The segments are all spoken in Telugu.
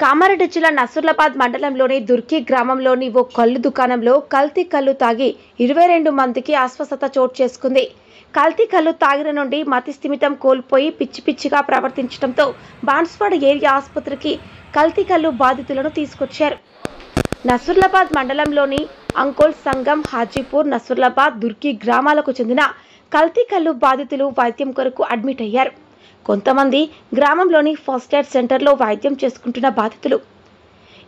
కామారెడ్డి జిల్లా నసూర్లాబాద్ మండలంలోని దుర్కి గ్రామంలోని ఓ కల్లు దుకాణంలో కల్తీ కల్లు తాగి 22 మందికి అస్వస్థత చోటు చేసుకుంది. కల్తీ కల్లు తాగిన నుండి మతి స్థిమితం కోల్పోయి పిచ్చిగా ప్రవర్తించడంతో బాన్స్వాడ ఏరియా ఆసుపత్రికి కల్తీ కల్లు బాధితులను తీసుకొచ్చారు. నసూర్లాబాద్ మండలంలోని అంకోల్ సంగం, హాజీపూర్, నసూర్లాబాద్, దుర్కి గ్రామాలకు చెందిన కల్తీ కల్లు బాధితులు వైద్యం కొరకు అడ్మిట్ అయ్యారు. కొంతమంది గ్రామంలోని ఫస్ట్ ఎయిడ్ సెంటర్లో వైద్యం చేసుకుంటున్న బాధితులు.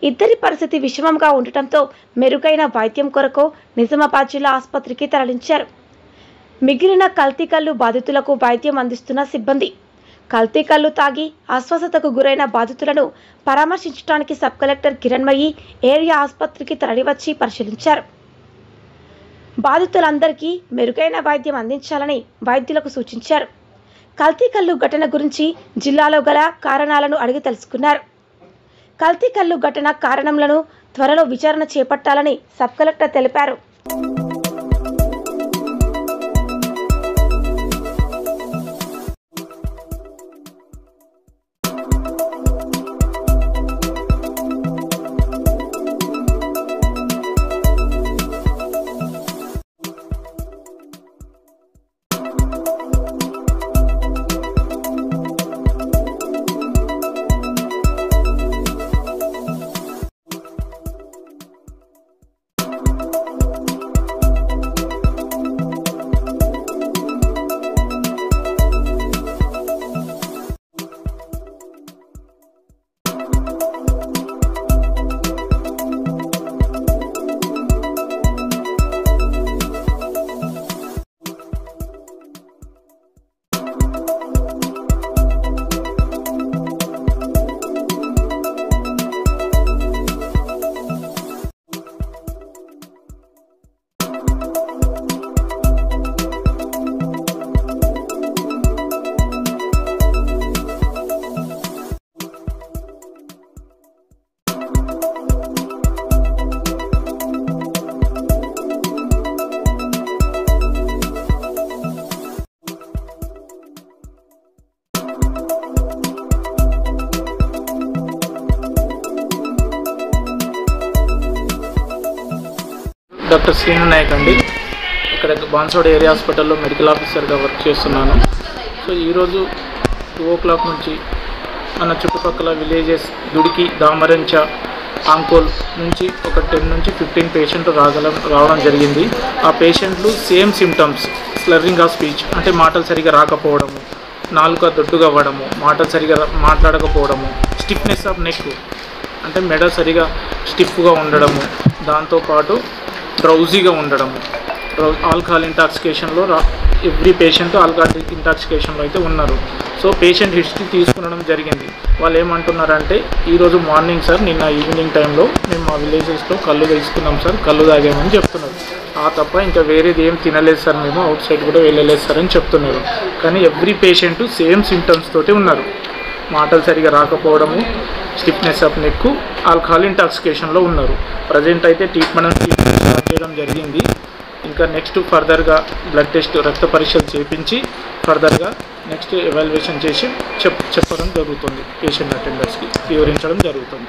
ఇద్దరి పరిస్థితి విషమంగా ఉండటంతో మెరుగైన వైద్యం కొరకు నిజామాబాద్ జిల్లా ఆసుపత్రికి తరలించారు. మిగిలిన కల్తీ కల్లు బాధితులకు వైద్యం అందిస్తున్న సిబ్బంది కల్తీ కల్లు తాగి అస్వస్థతకు గురైన బాధితులను పరామర్శించడానికి సబ్ కలెక్టర్ కిరణ్మయి ఏరియా ఆసుపత్రికి తరలివచ్చి పరిశీలించారు. బాధితులందరికీ మెరుగైన వైద్యం అందించాలని వైద్యులకు సూచించారు. కల్తీ కల్లు ఘటన గురించి జిల్లాలో గల కారణాలను అడిగి తెలుసుకున్నారు. కల్తీ కల్లు ఘటన కారణాలను త్వరలో విచారణ చేపట్టాలని సబ్ కలెక్టర్ తెలిపారు. డాక్టర్ శ్రీను నాయక్ అండి. ఇక్కడ బాన్స్వాడ ఏరియా హాస్పిటల్లో మెడికల్ ఆఫీసర్గా వర్క్ చేస్తున్నాను. సో ఈరోజు 2 o'clock నుంచి మన చుట్టుపక్కల విలేజెస్ దుడికి, దామరంచ, అంకోల్ నుంచి ఒక 10 నుంచి 15 పేషెంట్లు రావడం జరిగింది. ఆ పేషెంట్లు సేమ్ సిమ్టమ్స్, స్లర్రింగ్ ఆఫ్ స్పీచ్ అంటే మాటలు సరిగా రాకపోవడము, నాలుక దొడ్డుగా అవ్వడము, మాటలు సరిగా మాట్లాడకపోవడము, స్టిఫ్నెస్ ఆఫ్ నెక్ అంటే మెడ సరిగా స్టిఫ్గా ఉండడము, దాంతోపాటు డ్రౌజీగా ఉండడము, ఆల్కహాల్ ఇంటాక్సికేషన్లో ఎవ్రీ పేషెంట్ ఆల్కహాల్ ఇంటాక్సికేషన్లో అయితే ఉన్నారు. సో పేషెంట్ హిస్టరీ తీసుకునడం జరిగింది. వాళ్ళు ఏమంటున్నారంటే, ఈరోజు మార్నింగ్ సార్, నిన్న ఈవినింగ్ టైంలో మేము మా విలేజెస్లో కళ్ళు తీసుకున్నాం సార్, కళ్ళు తాగామని చెప్తున్నారు. ఆ తప్ప ఇంకా వేరేది ఏం తినలేదు సార్, మేము అవుట్ సైడ్ కూడా వెళ్ళలేదు సార్ అని చెప్తున్నారు. కానీ ఎవ్రీ పేషెంట్ సేమ్ సిమ్టమ్స్ తోటి ఉన్నారు. మాటలు సరిగా రాకపోవడము, స్టిఫ్నెస్ ఆఫ్ నెక్, ఆల్కహాల్ ఇంటాక్సికేషన్లో ఉన్నారు. ప్రజెంట్ అయితే ట్రీట్మెంట్ స్టార్ట్ చేయడం జరిగింది. ఇంకా నెక్స్ట్ ఫర్దర్గా బ్లడ్ టెస్ట్, రక్త పరీక్షలు చేయించి ఫర్దర్గా నెక్స్ట్ ఎవాల్యుయేషన్ చేసి చెప్పడం జరుగుతుంది. పేషెంట్ అటెండర్స్కి వివరించడం జరుగుతుంది.